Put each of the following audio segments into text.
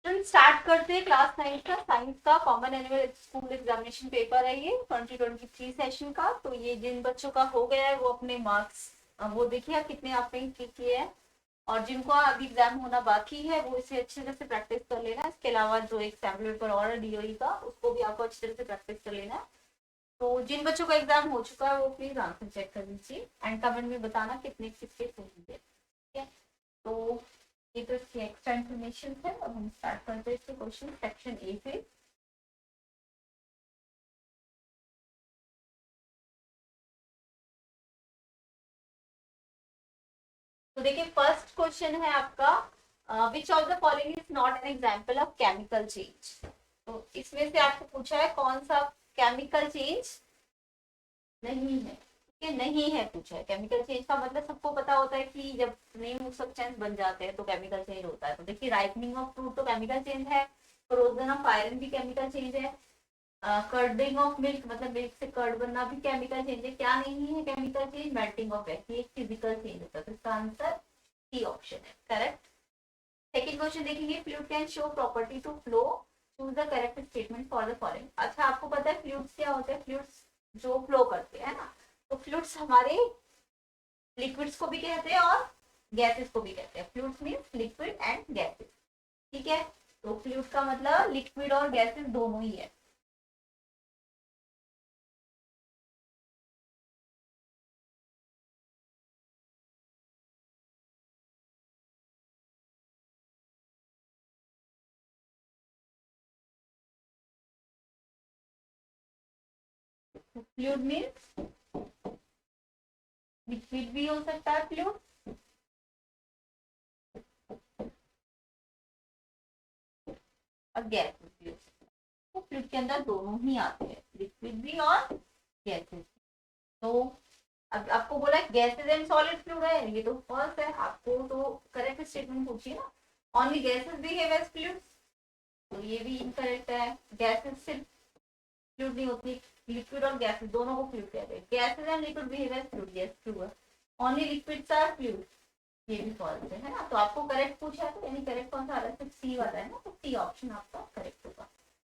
Start करते हैं class 9 का साइंस का common annual school examination paper है ये 2023 सेशन का। तो ये जिन बच्चों का हो गया है वो अपने मार्क्स वो देखिए कितने आपने किए हैं, और जिनको अभी एग्जाम होना बाकी है वो इसे अच्छी तरह से प्रैक्टिस कर लेना। इसके अलावा जो एक सैम्पल पेपर और है डीओई का, उसको भी आपको अच्छी तरह से प्रैक्टिस कर लेना। तो जिन बच्चों का एग्जाम हो चुका है वो प्लीज आंसर चेक कर लीजिए एंड कमेंट में बताना कितने किसके सही है। ठीक है, तो ये तो इसकी एक्स्ट्रा इन्फॉर्मेशन है। अब हम स्टार्ट करते हैं इसके क्वेश्चन सेक्शन ए से। तो देखिए फर्स्ट क्वेश्चन है आपका, विच of the following is not an example of chemical change. तो इसमें से आपको पूछा है कौन सा केमिकल चेंज नहीं है। ठीक है, नहीं है पूछा है। केमिकल चेंज का मतलब सबको पता होता है कि जब नेम सब्सटेंस बन जाते हैं तो केमिकल चेंज होता है। तो देखिए राइपनिंग ऑफ फ्रूट तो केमिकल चेंज है, फ्रोजन ऑफ आयरन भी केमिकल चेंज है, कर्डिंग ऑफ मिल्क मतलब मिल्क से कर्ड बनना भी केमिकल चेंज है। क्या नहीं है chemical change? Melting of wax, ये फिजिकल चेंज होता है। तो इसका आंसर सी ऑप्शन है करेक्ट। सेकंड क्वेश्चन देखेंगे, fluid can show property to flow, choose the correct statement for the following. अच्छा आपको पता है फ्लूइड्स क्या होते हैं? फ्लूइड्स जो फ्लो करते हैं ना, तो फ्लूइड्स हमारे लिक्विड्स को भी कहते हैं और गैसेस को भी कहते हैं। Fluids means liquid and gases. ठीक है, तो फ्लूइड का मतलब लिक्विड और गैसेस दोनों ही है। फ्लूइड मींस लिक्विड भी हो सकता है फ्लूइड, और गैसेस भी हो सकता है। तो फ्लूइड के अंदर दोनों ही आते हैं, लिक्विड भी और गैसेस। तो अब आपको बोला गैसेस एंड सॉलिड फ्लूइड है, ये तो फर्स्ट है। आपको तो करेक्ट स्टेटमेंट पूछिए ना, only gases behave as fluids, तो ये भी इनकरेक्ट है। गैसेस सिर्फ फ्लूइड नहीं होती, लिक्विड और गैसेस दोनों को फ्लूइड कहते हैं। Gases and liquid behave as fluid, yes true है। ओनली लिक्विड्स आर फ्लूइड, ये भी फॉल्स है ना। तो आपको करेक्ट पूछा है, तो यानी करेक्ट कौन सा आ रहा है? सी वाला है ना, तो सी ऑप्शन आपका करेक्ट होगा।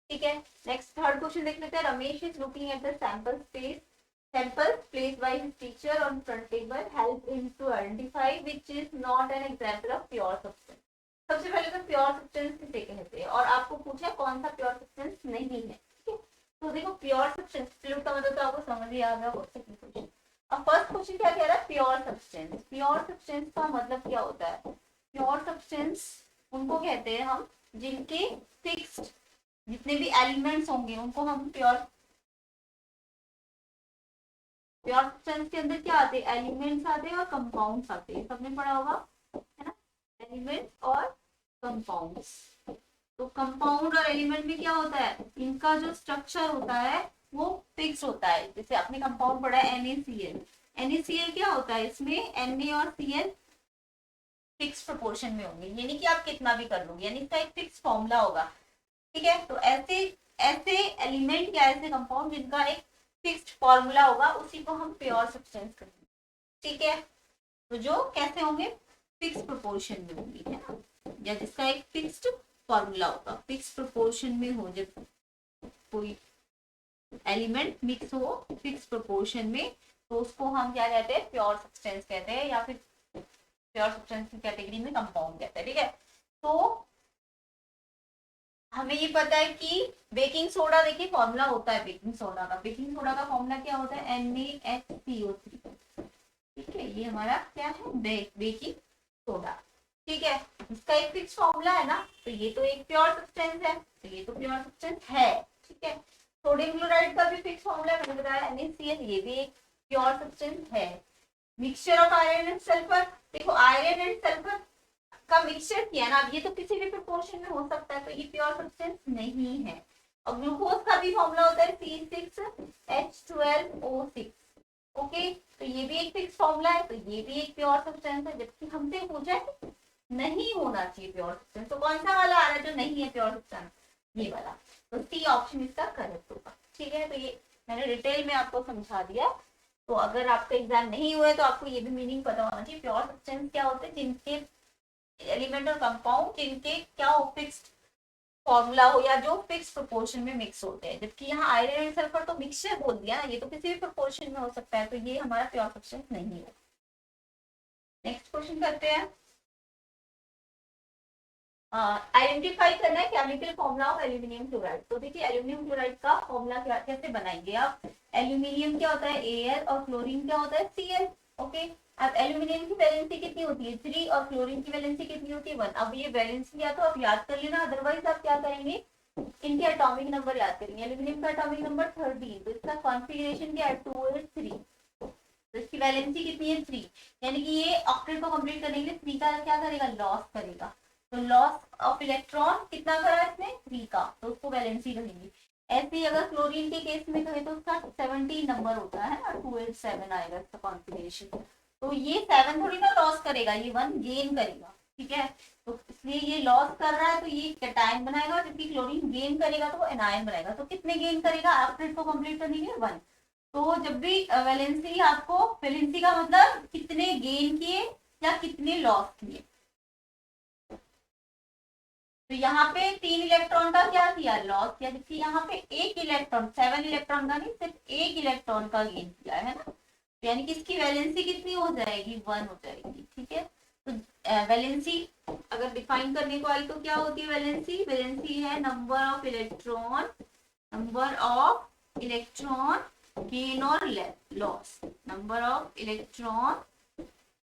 ठीक है, नेक्स्ट थर्ड क्वेश्चन देख लेते हैं। Ramesh is looking at the sample space samples placed by his teacher on front table help him to identify which is not an example of pure substance। सबसे पहले तो प्योर सब्सटेंस किसे कहते हैं, और आपको पूछा कौन सा प्योर सब्सटेंस नहीं है। ठीक है, तो देखो प्योर सब्सटेंस फ्लूइड का मतलब तो आपको समझ ही आ गया वो। सेकंड क्वेश्चन, अब फर्स्ट क्वेश्चन क्या कह रहा है? Pure substance. प्योर सब्सटेंस का मतलब क्या होता है? प्योर सब्सटेंस उनको कहते हैं हम जिनके फिक्स्ड जितने भी एलिमेंट्स होंगे उनको हम प्योर। प्योर सब्सटेंस के अंदर क्या आते हैं? एलिमेंट्स आते हैं और कंपाउंड्स आते हैं, सबने पढ़ा होगा है ना, एलिमेंट्स और कंपाउंड्स। तो कंपाउंड और एलिमेंट में क्या होता है? इनका जो स्ट्रक्चर होता है वो फिक्स होता है। जैसे आपने कंपाउंड पढ़ा है NaCl, NaCl क्या होता है? इसमें Na और Cl फिक्स प्रोपोर्शन में होंगे, यानी कि आप कितना भी कर लोगे, यानी इसका एक फिक्स फॉर्मूला होगा। ठीक है, तो ऐसे ऐसे एलिमेंट या ऐसे कंपाउंड जिनका एक फिक्स्ड फॉर्मूला होगा उसी को हम प्योर सब्सटेंस कहेंगे। ठीक है, तो जो कैसे होंगे? फिक्स प्रोपोर्शन में होंगी, है ना, या जिसका एक फिक्स्ड फॉर्मूला होगा। फिक्स प्रोपोर्शन में हो जब कोई एलिमेंट मिक्स हो फिक्स प्रोपोर्शन में, तो उसको हम क्या कहते हैं? प्योर सब्सटेंस कहते हैं, या फिर प्योर सब्सटेंस की कैटेगरी में कंपाउंड कहते हैं। ठीक है, तो हमें ये पता है कि बेकिंग सोडा, देखिए फॉर्मूला होता है बेकिंग सोडा का। बेकिंग सोडा का फॉर्मूला क्या होता है? NaHCO3। ठीक है, ये हमारा क्या है? Baking soda. ठीक है, इसका एक फिक्स फॉर्मूला है ना, तो ये तो एक प्योर सब्सटेंस है, तो ये तो प्योर सब्सटेंस है। ठीक है, सोडियम क्लोराइड का भी फिक्स फॉर्मूला मैंने बताया NaCl, ये भी एक प्योर सब्सटेंस है। Mixture of iron and sulphur, देखो आयरन एंड सल्फर का मिक्सचर किया ना, अब ये तो किसी भी प्रोपोर्शन में हो सकता है, तो ये प्योर सब्सटेंस नहीं है। और ग्लूकोज का भी फॉर्मूला होता है C6H12O6। ओके, तो ये भी एक फिक्स फॉर्मूला है, तो ये भी एक प्योर सब्सटेंस है। जबकि हमसे पूछा है नहीं होना चाहिए प्योर सब्सटेंस, तो कौन सा वाला आ रहा है जो नहीं है प्योर सब्सटेंस? ये वाला। तो सी ऑप्शन इसका करेक्ट होगा। ठीक है, तो ये मैंने डिटेल में आपको समझा दिया। तो अगर आपका एग्जाम नहीं हुआ है तो आपको ये भी मीनिंग पता होना चाहिए प्योर सब्सटेंस क्या होते हैं, जिनके एलिमेंट और कंपाउंड जिनके क्या हो? फिक्स्ड फॉर्मूला हो या जो फिक्स प्रोपोर्शन में मिक्स होते हैं, जबकि यहाँ आयरन एंड सल्फर तो मिक्सचर बोल दिया ना, ये तो किसी भी प्रोपोर्शन में हो सकता है, तो ये हमारा प्योर फ्रैक्शन नहीं है। नेक्स्ट क्वेश्चन करते हैं। आइडेंटिफाई करना है chemical formula of aluminium chloride. तो देखिए एल्यूमिनियम क्लोराइड का फॉर्मूला क्या कैसे बनाएंगे आप। एल्यूमिनियम क्या होता है Al और क्लोरीन क्या होता है Cl। ओके, अब एल्यूमिनियम की वैलेंसी कितनी होती है 3 और क्लोरीन की वैलेंसी कितनी होती है 1। अब ये वैलेंसी या तो आप याद कर लेना, अदरवाइज आप क्या करेंगे इनके एटॉमिक नंबर याद करेंगे। एल्यूमिनियम का एटॉमिक नंबर 13, तो इसका कॉन्फिगरेशन क्या है 2s3, तो इसकी वैलेंसी कितनी है 3, यानी कि ये ऑक्टेट को कंप्लीट करने के लिए 3 का क्या करेगा लॉस करेगा। तो लॉस ऑफ इलेक्ट्रॉन कितना करा इसने 3 का, तो उसको वैलेंसी कहेंगे। ऐसे ही अगर क्लोरीन के केस में कहे तो उसका 17 नंबर होता है ना, 287 आएगा इसका कॉन्फिगरेशन। तो ये 7 थोड़ी ना लॉस करेगा, ये 1 गेन करेगा, ठीक है। तो इसलिए ये लॉस कर रहा है तो ये कैटायन बनाएगा, जबकि क्लोरीन गेन करेगा तो वो एनायन बनाएगा। तो कितने गेन करेगा ऑक्टेट को कंप्लीट करने के लिए 1। तो जब भी वैलेंसी आपको, वैलेंसी का मतलब कितने गेन किए या कितने लॉस किए। तो यहाँ पे 3 इलेक्ट्रॉन का क्या किया लॉस किया, जबकि यहाँ पे एक इलेक्ट्रॉन 7 इलेक्ट्रॉन का नहीं सिर्फ एक इलेक्ट्रॉन का गेन किया है ना। तो यानी कि इसकी वैलेंसी कितनी हो जाएगी 1 हो जाएगी, ठीक है। तो वैलेंसी अगर डिफाइन करने को आई तो क्या होती है वैलेंसी, वैलेंसी है number of electron, number of electron gain और loss, number of electron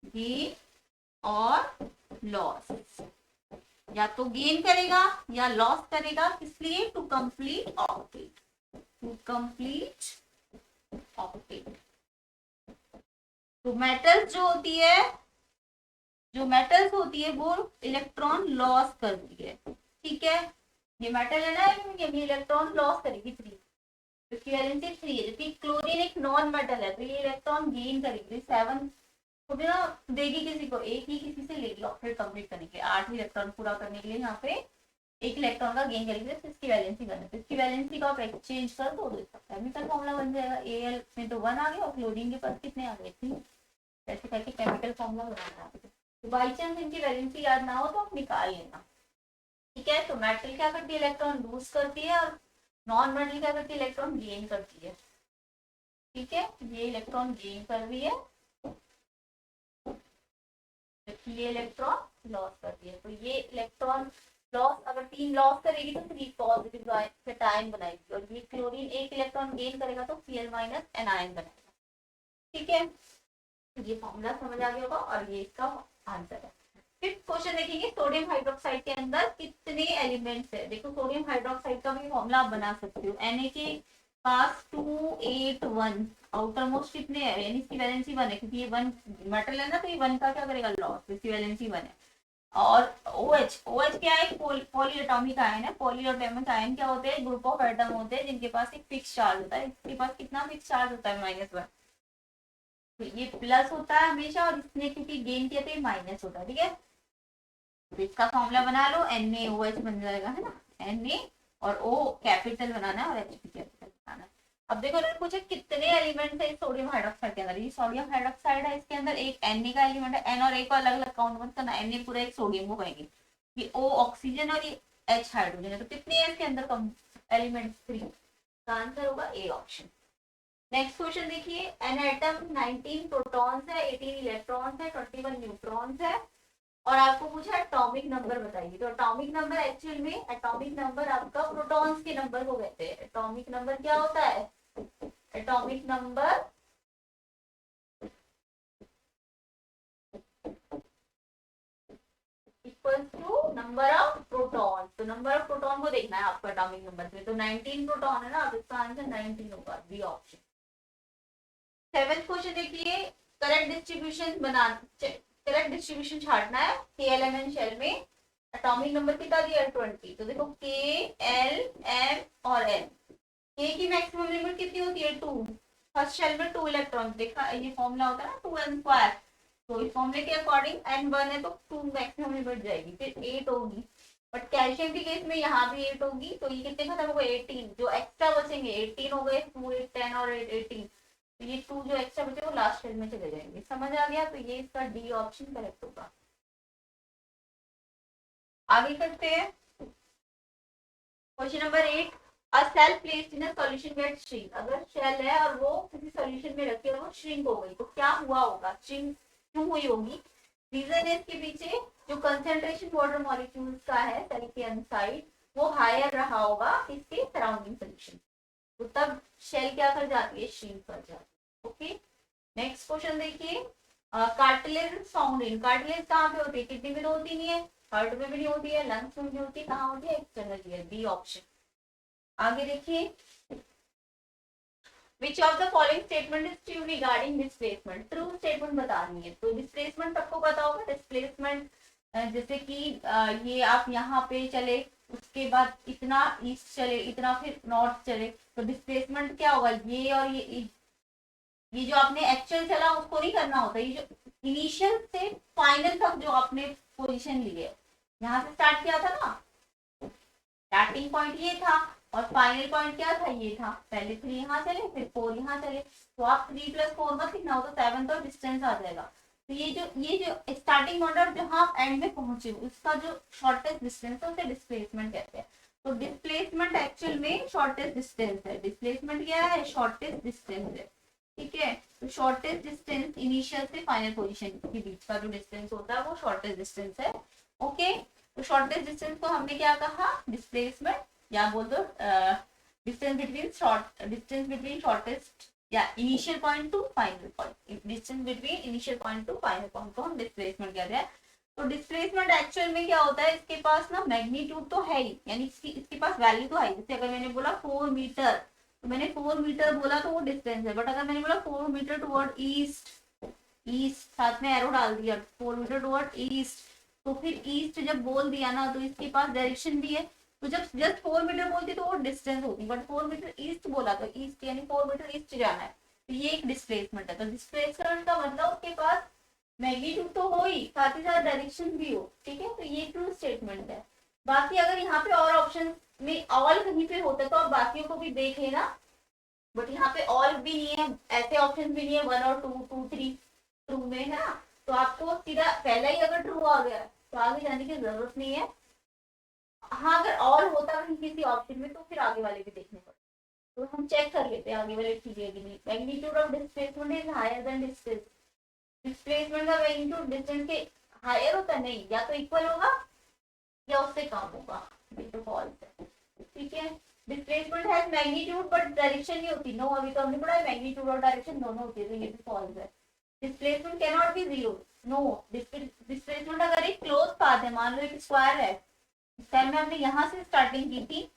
gain और लॉस, या तो गेन करेगा या लॉस करेगा, इसलिए to complete octet, to complete octet. तो मेटल्स जो होती है, जो मेटल्स होती है वो इलेक्ट्रॉन लॉस करती है, ठीक है। ये मेटल है ना, ये इलेक्ट्रॉन लॉस करेगी 3, इसकी वैलेंसी 3 है, जबकि क्लोरीन एक नॉन मेटल है तो ये इलेक्ट्रॉन गेन करेगी 7 तो ना देगी किसी को, एक ही किसी से लेगी ऑक्टेट कंप्लीट करने के लिए, 8 इलेक्ट्रॉन पूरा करने के लिए यहाँ पे एक इलेक्ट्रॉन का गेन करेगी, तो इसकी वैलेंसी करना है। तो इसकी वैलेंसी को आप एक्सचेंज कर दो तो इसका केमिकल फॉर्मूला बन जाएगा। Al में तो 1 आ गया और क्लोरीन के पास कितने आ गए 3, ऐसे करके केमिकल फॉर्मूला बनाना है। तो बाई चांस इनकी वैलेंसी याद ना हो तो आप निकाल लेना, ठीक है। तो मेटल क्या करती है इलेक्ट्रॉन लूज करती है और नॉन मेटल क्या करती है इलेक्ट्रॉन गेन करती है, ठीक है। ये इलेक्ट्रॉन गेन कर रही है जबकि ये इलेक्ट्रॉन लॉस करती है। तो ये इलेक्ट्रॉन लॉस अगर 3 लॉस करेगी तो 3 पॉजिटिव कैटायन बनाएगी, और ये क्लोरीन एक इलेक्ट्रॉन गेन करेगा तो Cl माइनस एनायन बनाएगा, ठीक है। ये फॉर्मूला समझ आ गया होगा और ये इसका आंसर है। फिफ्थ क्वेश्चन देखेंगे, सोडियम हाइड्रोक्साइड के अंदर कितने एलिमेंट्स है। देखो सोडियम हाइड्रोक्साइड का भी फॉर्मूला आप बना सकते हो। Na के पास 281 आउटर मोस्ट कितने है, यानी इसकी वैलेंसी 1 है, क्योंकि ये 1 मेटल है ना, तो ये 1 का क्या करेगा लॉस, इसकी वैलेंसी 1 है। और OH क्या है, पॉली एटॉमिक आयन है। पॉली एटॉमिक आयन क्या होते हैं, ग्रुप ऑफ एटम होते हैं जिनके पास एक फिक्स चार्ज होता है। इसके पास कितना फिक्स चार्ज होता है -1, तो ये प्लस होता है हमेशा, और इसने क्योंकि गेन किया तो ये माइनस होता है, ठीक है। तो इसका फॉर्मूला बना लो, NaOH बन जाएगा, है ना। Na और O कैपिटल बनाना है और H भी कैपिटल बनाना है। अब देखो ना मुझे कितने एलिमेंट्स है सोडियम हाइड्रोक्साइड के अंदर। ये सोडियम हाइड्रोक्साइड है, इसके अंदर एक Na का एलिमेंट है, N और A को अलग अलग काउंट मत करना, Na पूरा एक सोडियम को कहेंगे, ये O ऑक्सीजन और ये H हाइड्रोजन है। तो कितने है इसके अंदर कम एलिमेंट 3, का आंसर होगा A ऑप्शन। नेक्स्ट क्वेश्चन देखिए, एन एटम 19 प्रोटॉन्स है, 18 इलेक्ट्रॉन्स है, 21 न्यूट्रॉन्स है, और आपको पूछा एटॉमिक नंबर बताइए। तो एटॉमिक नंबर एक्चुअल में, एटॉमिक नंबर आपका प्रोटॉन्स के नंबर को कहते हैं। एटॉमिक नंबर क्या होता है, atomic number equals to number of proton. तो नंबर ऑफ प्रोटॉन को देखना है आपको एटॉमिक नंबर में। तो 19 प्रोटॉन है ना, तो इसका आंसर 19 होगा, बी ऑप्शन। सेवेंथ क्वेश्चन देखिए, करेक्ट डिस्ट्रीब्यूशन बनाना, करेक्ट डिस्ट्रीब्यूशन छाटना है KLMN शेल में। एटॉमिक नंबर कितना दिया 20। तो देखो K, L, M और N। K की मैक्सिमम लिमिट कितनी होती है 2, फर्स्ट शेल में 2 इलेक्ट्रॉन, देखा ये फॉर्मूला होता है ना 2n²। तो इस फॉर्मूले के अकॉर्डिंग n1 है तो 2 मैक्सिमम लिमिट जाएगी, फिर 8 होगी। बट कैल्शियम के केस में यहाँ भी 8 होगी, तो ये कितने खत्म हो गए 18, जो एक्स्ट्रा बचेंगे 18 हो गए, 2 8 10 और 8 18, तो ये 2 जो एक्स्ट्रा बचे वो लास्ट शेल में चले जाएंगे। समझ आ गया, तो ये इसका डी ऑप्शन करेक्ट होगा। आगे करते हैं, question number 8, a cell placed in a solution get shrink. अगर शेल है और वो किसी सॉल्यूशन में रखी और वो श्रिंक हो गई तो क्या हुआ होगा, श्रिंक क्यों हुई होगी? रीजन है इसके पीछे जो कंसेंट्रेशन वाटर मॉलिक्यूल्स का है सेल के अनसाइड वो हायर रहा होगा इसके सराउंडिंग सोल्यूशन, तो तब शेल क्या कर जाती है, श्रिंक कर जाती है। ओके, नेक्स्ट क्वेश्चन देखिए, कार्टिलेज फाउंड इन, कार्टिलेज कहाँ पे होती है, किडनी में तो होती नहीं है, हार्ट में भी नहीं होती है, लंग्स में भी नहीं होती है, कहाँ होती है, एक्सटर्नल ईयर, बी ऑप्शन। आगे देखिए, which of the following statement is true regarding displacement, true statement बतानी है। तो डिस्प्लेसमेंट सबको पता होगा, डिस्प्लेसमेंट जैसे कि ये आप यहाँ पे चले, उसके बाद इतना ईस्ट चले, इतना फिर नॉर्थ चले, तो डिस्प्लेसमेंट क्या होगा, ये और ये जो आपने एक्चुअल चला उसको नहीं करना होता, ये जो इनिशियल से फाइनल तक जो आपने पोजीशन ली है, यहाँ से स्टार्ट किया था ना, स्टार्टिंग पॉइंट ये था और फाइनल पॉइंट क्या था, ये था, पहले 3 यहाँ चले फिर 4 यहाँ चले, तो आप 3 + 4 मत लिखना हो तो 7 तो डिस्टेंस आ जाएगा। तो ये जो स्टार्टिंग पॉइंट और जहाँ आप एंड में पहुंचे उसका जो शॉर्टेस्ट डिस्टेंस है उसे डिस्प्लेसमेंट कहते हैं। तो डिस्प्लेसमेंट एक्चुअल में शॉर्टेस्ट डिस्टेंस है, डिस्प्लेसमेंट क्या है, शॉर्टेस्ट डिस्टेंस है। ठीक है, तो शॉर्टेस्ट डिस्टेंस इनिशियल से फाइनल पोजीशन के बीच का जो डिस्टेंस होता है वो शॉर्टेस्ट डिस्टेंस है। ओके, तो शॉर्टेस्ट डिस्टेंस को हमने क्या कहा, डिस्प्लेसमेंट, या बोल दो डिस्टेंस बिटवीन शॉर्टेस्ट या initial point two final point, distance between initial point two final point को हम डिस्प्लेसमेंट कहते हैं। तो डिस्प्लेसमेंट एक्चुअल में क्या होता है, इसके पास ना मैग्नीट्यूड तो है ही, यानी इसके पास वैल्यू तो है, जैसे अगर मैंने बोला 4 मीटर, तो मैंने 4 मीटर बोला तो वो डिस्टेंस है, बट अगर मैंने बोला 4 मीटर टुवर्ड ईस्ट, ईस्ट साथ में एरो डाल दिया, 4 मीटर टुवर्ड ईस्ट, तो फिर ईस्ट जब बोल दिया ना तो इसके पास डायरेक्शन भी है, तो जब जस्ट 4 मीटर बोलती तो वो डिस्टेंस होती, बट 4 मीटर ईस्ट बोला तो ईस्ट यानी 4 मीटर ईस्ट जाना है, तो ये एक डिस्प्लेसमेंट है। तो डिस्प्लेसमेंट का मतलब उसके पास मैग्नीट्यूड तो हो ही, साथ ही साथ डायरेक्शन भी हो। ठीक है, तो ये ट्रू स्टेटमेंट है। बाकी अगर यहाँ पे और ऑप्शन में ऑल कहीं पे होता तो आप बाकियों को भी देख लेना, बट यहाँ पे ऑल भी नहीं है, ऐसे ऑप्शन भी नहीं है 1 और 2 2 3 ट्रू में, है ना, तो आपको सीधा पहला ही अगर ट्रू आ गया तो आगे जाने की जरूरत नहीं है। हाँ, अगर और होता कहीं किसी ऑप्शन में तो फिर आगे वाले भी देखने पड़ते, तो हम चेक कर लेते हैं आगे वाले ठीक है कि नहीं। Magnitude of displacement is higher than distance, displacement का मैग्नीट्यूड डिस्टेंस के हायर होता नहीं, या तो इक्वल होगा या उससे कम होगा, ये तो फॉल्स है। ठीक है, displacement has magnitude but direction नहीं होती, नो, अभी तो हमने पढ़ा है मैग्नीट्यूड और डायरेक्शन दोनों होती है, तो ये भी फॉल्स है। Displacement can not be zero, no, displacement अगर एक क्लोज पाथ है, मान लो एक स्क्वायर है, इस टाइम में हमने यहाँ से स्टार्टिंग की थी,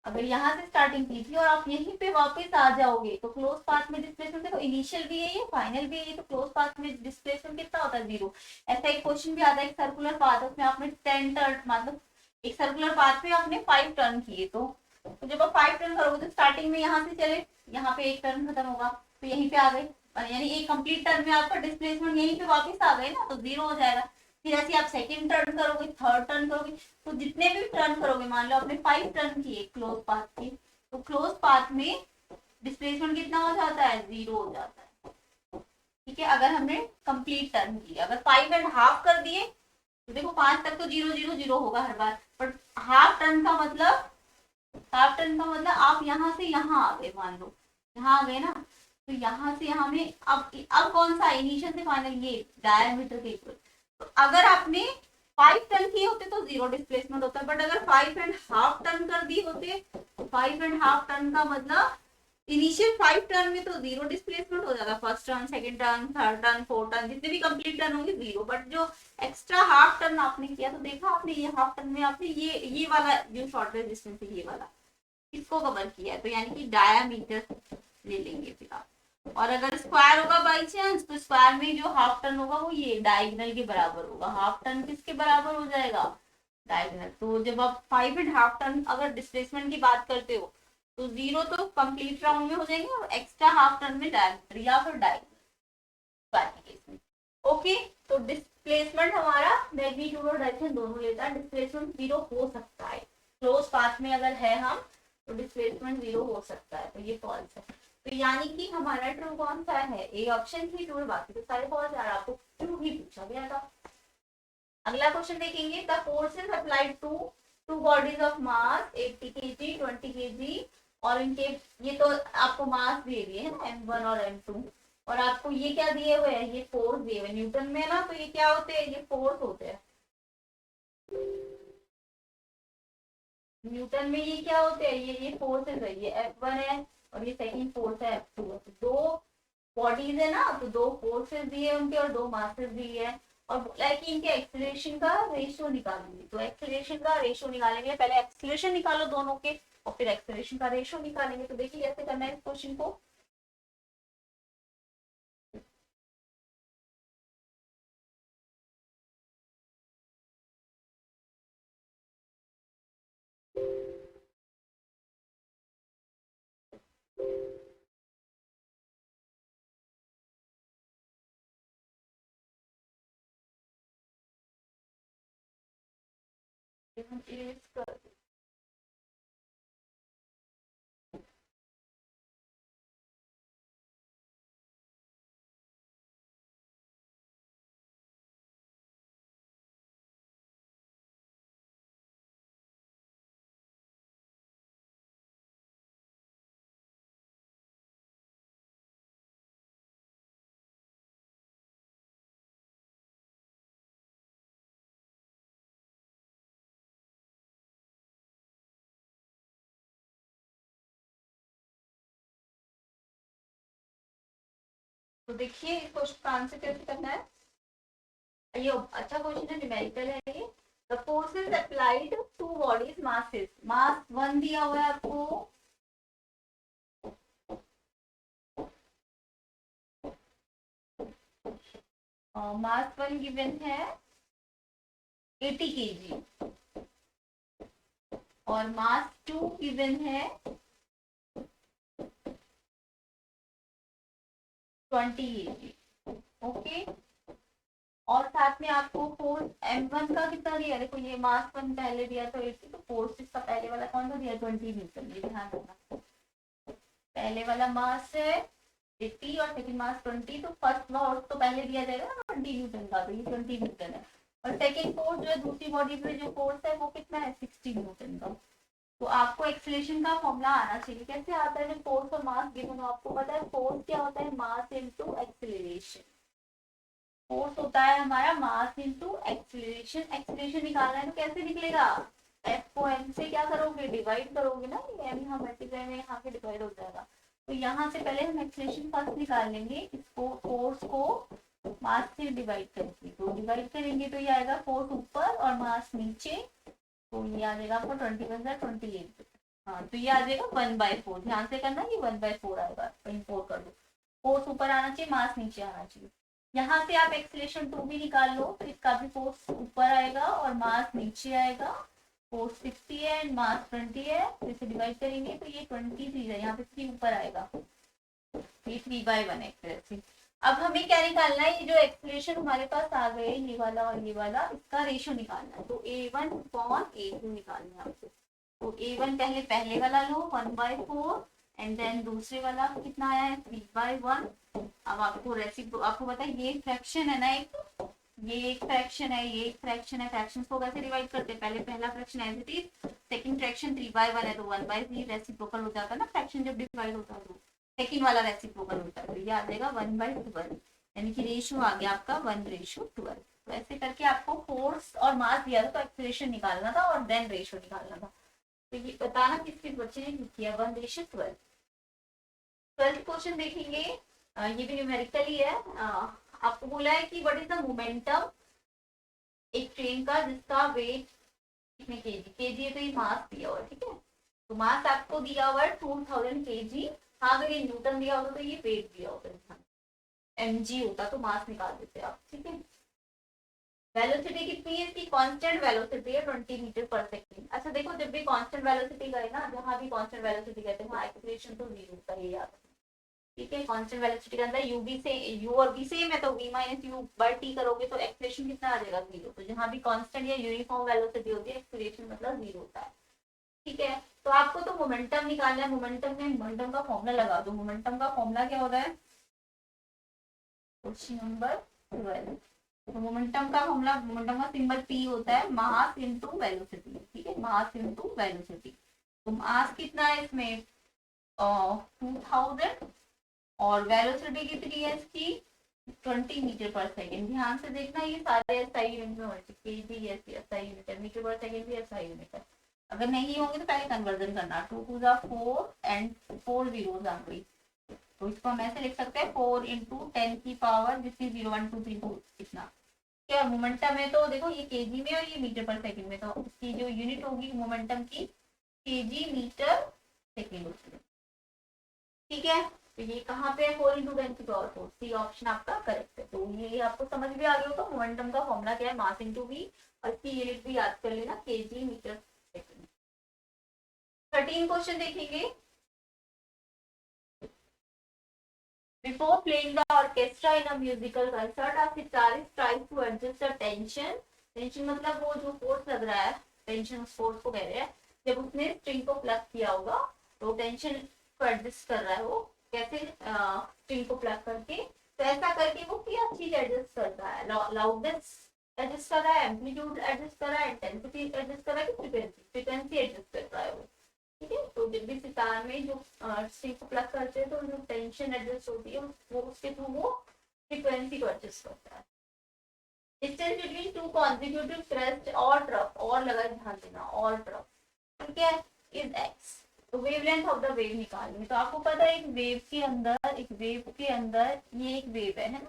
अगर यहाँ से स्टार्टिंग की थी और आप यहीं पे वापस आ जाओगे तो क्लोज पाथ में डिस्प्लेसमेंट देखो, इनिशियल भी है ये, फाइनल भी है ये, तो क्लोज पाथ में डिस्प्लेसमेंट कितना होता है, 0। ऐसा एक क्वेश्चन भी आता है, एक सर्कुलर पाथ है उसमें आपने 10 टर्न, मतलब एक सर्कुलर पाथ में आपने 5 टर्न किए, तो जब आप 5 टर्न करोगे तो स्टार्टिंग में यहाँ से चले, यहाँ पे एक टर्न खत्म होगा तो यहीं पे आ गए, यानी एक कंप्लीट टर्न में आपका डिस्प्लेसमेंट यहीं पे वापस आ गए ना, तो 0 हो जाएगा। फिर ऐसे आप सेकंड टर्न करोगे, थर्ड टर्न करोगे, तो जितने भी टर्न करोगे, मान लो आपने 5 टर्न किए क्लोज पाथ की, तो क्लोज पाथ में डिस्प्लेसमेंट कितना हो जाता है, 0 हो जाता है। ठीक है, अगर हमने कंप्लीट टर्न किए, अगर 5.5 कर दिए तो देखो 5 तक तो 0 0 0 होगा हर बार, बट हाफ टर्न का मतलब, हाफ टर्न का मतलब आप यहाँ से यहाँ आ गए, मान लो यहाँ आ गए ना, तो यहाँ से यहाँ में अब कौन सा इनिशियल से फाइनल, ये डायमीटर के इक्वल, तो अगर आपने 5 टर्न किए होते तो 0 डिस्प्लेसमेंट होता है, बट अगर 5.5 टर्न कर दिए होते, 5.5 टर्न का मतलब इनिशियल 5 टर्न में तो 0 डिस्प्लेसमेंट हो जाता, first turn, second turn, third turn, fourth turn, जितने भी कंप्लीट टर्न होंगे 0, बट जो एक्स्ट्रा हाफ टर्न आपने किया तो देखा आपने ये हाफ टर्न में आपने ये वाला जो शॉर्टेस्ट डिस्टेंस है ये वाला इसको कवर किया है, तो यानी कि डायामीटर ले लेंगे फिर आप। और अगर स्क्वायर होगा बाई चांस तो स्क्वायर में जो हाफ टर्न होगा वो ये डायगोनल के बराबर होगा, हाफ टर्न किसके बराबर हो जाएगा, डायगोनल। तो जब आप 5.5 टर्न अगर डिस्प्लेसमेंट की बात करते हो तो 0 तो कंप्लीट राउंड में हो जाएंगे और एक्स्ट्रा हाफ टर्न में डायमीटर या फिर डायगोनल। ओके, तो डिस्प्लेसमेंट हमारा मैग्नीट्यूड और डायरेक्शन दोनों लेता है, डिस्प्लेसमेंट 0 हो सकता है, क्लोज पाथ में अगर है हम तो डिस्प्लेसमेंट 0 हो सकता है, तो ये फॉल्स है। तो यानी कि हमारा ट्रू कौन सा है, ए ऑप्शन ही ट्रू, बाकी तो सारे फॉल्स है, आपको ट्रू ही पूछा गया था। अगला क्वेश्चन देखेंगे, the forces applied to two bodies of mass 80 KG 20 KG, और इनके ये तो आपको मास दे दिए है ना m1 और m2, और आपको ये क्या दिए हुए हैं, ये फोर्स दिए हुए न्यूटन में ना, तो ये क्या होते हैं, ये फोर्स होते हैं न्यूटन में। ये क्या होते हैं, ये फोर्सेस है, ये F1 है और ये सेकंड फोर्स है F2 है। तो दो बॉडीज है ना, तो दो फोर्सेस दिए उनके और दो मासेस दिए है, और बोला है कि इनके एक्सीलरेशन का रेशियो निकालेंगे। तो एक्सीलरेशन का रेशियो निकालेंगे, पहले एक्सीलरेशन निकालो दोनों के और फिर एक्सीलरेशन का रेशियो निकालेंगे। तो देखिए कैसे करना है इस क्वेश्चन को। हम इरेज कर तो देखिए इस क्वेश्चन का आंसर कैसे करना है। ये अच्छा क्वेश्चन है, न्यूमेरिकल है ये। The forces applied to bodies masses, mass 1 दिया हुआ है आपको, मास 1 गिवन है 80 केजी, और मास 2 गिवन है 20 केजी। ओके, और साथ में आपको फोर्स m1 का कितना दिया, देखो ये मास 1 पहले दिया तो 80, तो फोर्स इसका पहले वाला कौन सा दिया, 20 न्यूटन। ये ध्यान रखना, पहले वाला मास है 80 और सेकंड मास 20, तो फर्स्ट फोर्स तो पहले दिया जाएगा ना 20 न्यूटन का, तो ये 20 न्यूटन है। और सेकंड फोर्स जो है दूसरी बॉडी पे जो फोर्स है वो कितना है, 60 न्यूटन का। तो आपको एक्सीलरेशन का फॉर्मूला आना चाहिए। कैसे आता है, जब फोर्स और मास गिवन हो, आपको पता है फोर्स क्या होता है, मास इनटू एक्सीलरेशन। फोर्स होता है हमारा मास इनटू एक्सीलरेशन। एक्सीलरेशन निकालना है तो कैसे निकलेगा, एफ को एम से क्या करोगे, डिवाइड करोगे ना, एम यहाँ मल्टीप्लाई में यहाँ पे डिवाइड हो जाएगा। तो यहाँ से पहले हम एक्सीलरेशन फर्स्ट निकाल लेंगे, इसको फोर्स को मास से डिवाइड करके, तो डिवाइड करेंगे तो ये आएगा फोर्स ऊपर और मास नीचे, तो ये आ जाएगा आपको 21/28। हाँ, तो ये आ जाएगा 1/4। ध्यान से करना, ये 1/4 आएगा, 4 कर दो। फोर्स ऊपर आना चाहिए, मास नीचे आना चाहिए। यहाँ से आप एक्सीलरेशन 2 भी निकाल लो, तो इसका भी फोर्स ऊपर आएगा और मास नीचे आएगा। फोर्स 60 है एंड मास 20 है, तो इसे डिवाइड करेंगे तो ये 23 है, यहाँ पे 3 ऊपर आएगा, ये 3/1 एक्सीलरेशन। अब हमें क्या निकालना है, ये जो एक्सीलरेशन हमारे पास आ गए, ये वाला और ये वाला, इसका रेशियो निकालना है। तो a1/a2 निकालना है आपको। तो a1 पहले पहले वाला लो 1/4, एंड देन दूसरे वाला कितना आया है 3/1। अब आपको रेसिप्रो, आपको पता है ये फ्रैक्शन है ना, ये एक फ्रैक्शन है, ये एक फ्रैक्शन है। फ्रैक्शंस को कैसे डिवाइड करते हैं, पहले पहला fraction as it is, second fraction 3/1 है तो 1/3 रेसिप्रोकल हो जाता है ना, फ्रैक्शन जब डिवाइड होता है तो सेकंड वाला रेसिप्रोकल होता है, तो ये आ जाएगा 1/12, यानी कि रेशियो आ गया आपका 1/12। तो ऐसे करके आपको फोर्स और मास दिया था तो एक्सीलरेशन निकालना था और देन रेशियो निकालना था। तो ये बताना किस किस बच्चे ने किया, 1/12। 12th क्वेश्चन देखेंगे, ये भी न्यूमेरिकल ही है। आपको बोला है कि व्हाट इज द मोमेंटम एक ट्रेन का जिसका वेट कितने केजी, केजी है तो ये मास दिया हुआ है, ठीक है। तो मास आपको दिया हुआ है 2000 केजी। हाँ, अगर ये न्यूटन दिया होता तो ये वेट दिया होता, mg होता तो मास निकाल देते आप, ठीक है। वेलोसिटी कितनी है इसकी, कांस्टेंट वेलोसिटी है 20 मीटर पर सेकंड। अच्छा देखो, जब भी कांस्टेंट वेलोसिटी गए ना, जहां भी कांस्टेंट वेलोसिटी कहते हैं वहां एक्सीलरेशन तो जीरो होता है, याद, ठीक है। कांस्टेंट वेलोसिटी के अंदर यू भी से यू और वी सेम है, तो v minus U by T करोगे तो एक्सीलरेशन कितना आ जाएगा, जीरो। तो जहां भी कांस्टेंट या यूनिफॉर्म वेलोसिटी होती है, एक्सीलरेशन मतलब जीरो होता है, ठीक है। तो आपको तो मोमेंटम निकालना है, मोमेंटम में मोमेंटम का फॉर्मूला लगा दो। मोमेंटम का फॉर्मूला क्या होता है, क्वेश्चन नंबर 12। तो मोमेंटम का फॉर्मूला, मोमेंटम का सिंबल p होता है, मास इनटू वेलोसिटी। ठीक है, मास इनटू वेलोसिटी। तो मास कितना है इसमें 2000 और वेलोसिटी कितनी है इसकी 20 मीटर पर सेकेंड। ध्यान से देखना ये सारे एसआई यूनिट में होंगे, केजी एसआई यूनिट है, मीटर पर सेकेंड भी एसआई यूनिट है। अगर नहीं होंगे तो पहले कन्वर्जन करना, 2 टू 4 एंड 4 जीरोस आ गई, तो इसको हम ऐसे लिख सकते हैं 4 इंटू 10 की पावर जिसकी 0 1 2 3 4 इतना। क्या मोमेंटम है तो देखो ये केजी में और ये मीटर पर सेकंड में, तो उसकी जो यूनिट होगी मोमेंटम की केजी मीटर सेकंड होगी। ठीक है, तो ये कहाँ पे है 4 इंटू 10 की पावर 4, सी ऑप्शन आपका करेक्ट है। तो ये आपको समझ भी आ गया हो तो मोमेंटम का फॉर्मूला क्या है, मास इंटू वी, और इसकी यूनिट भी याद कर लेना केजी मीटर सेकंड। 13 क्वेश्चन देखेंगे। Before playing the orchestra in a musical concert, a guitarist tries to adjust the tension. Tension मतलब वो जो फोर्स लग रहा है, टेंशन उस फोर्स को कह रहे हैं। जब उसने स्ट्रिंग को प्लग किया होगा तो टेंशन को एडजस्ट कर रहा है वो, कैसे स्ट्रिंग को प्लग करके, तो ऐसा करके वो क्या चीज एडजस्ट कर रहा है, लाउडनेस एडजस्ट कर रहा है, एम्पलीट्यूड एडजस्ट कर रहा है, इंटेंसिटी एडजस्ट कर रहा है, फ्रीक्वेंसी एडजस्ट कर रहा है वो। ठीक है, तो जब भी सितार में जो स्ट्रिंग को प्लग करते हैं तो जो टेंशन एडजस्ट होती है वो उसके थ्रू वो फ्रीक्वेंसी को एडजस्ट करता है। Distance between two consecutive crest और ट्रफ, और लगा ध्यान देना, और ट्रफ, ठीक है, इज एक्स। तो वेवलेंथ ऑफ द वेव निकालनी, तो आपको पता है एक वेव के अंदर ये एक वेव है ना,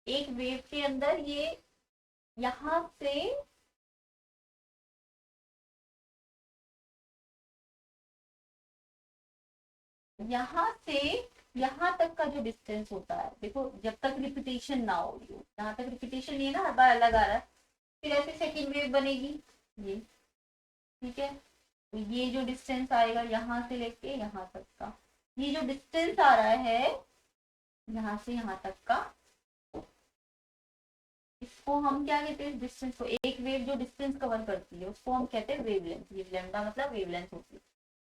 एक वेव के अंदर ये यहां से यहाँ तक का जो डिस्टेंस होता है, देखो जब तक रिपीटेशन ना हो, यहाँ तक रिपीटेशन नहीं है ना, हर बार अलग आ रहा है, फिर ऐसे सेकेंड वेव बनेगी ये। ठीक है, तो ये जो डिस्टेंस आएगा यहाँ से लेके यहाँ तक का, ये जो डिस्टेंस आ रहा है यहाँ से यहाँ तक का, इसको हम क्या कहते हैं, डिस्टेंस को, एक वेव जो डिस्टेंस कवर करती है उसको हम कहते हैं वेवलेंथ। ये लैम्डा मतलब वेवलेंथ होती है।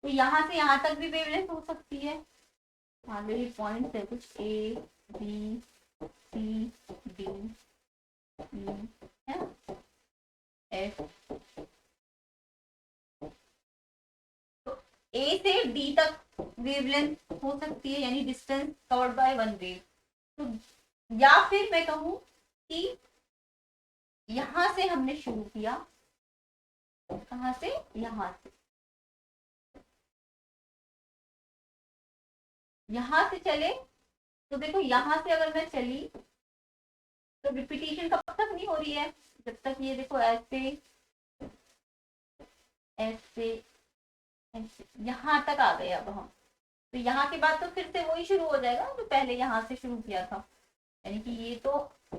तो यहाँ से यहाँ तक भी वेवलेंथ हो सकती है। हाँ मेरी पॉइंट है कुछ A B C D E है एफ, तो ए से डी तक वेवलेंथ हो सकती है, यानी distance covered by one wave. तो या फिर मैं कहूँ कि यहां से हमने शुरू किया, कहां से, यहां से चले, तो देखो यहां से अगर मैं चली तो रिपीटेशन कब तक नहीं हो रही है, जब तक ये देखो ऐसे ऐसे ऐसे यहाँ तक आ गए। अब हम तो यहाँ के बाद तो फिर से वही शुरू हो जाएगा जो पहले यहाँ से शुरू किया था, यानी कि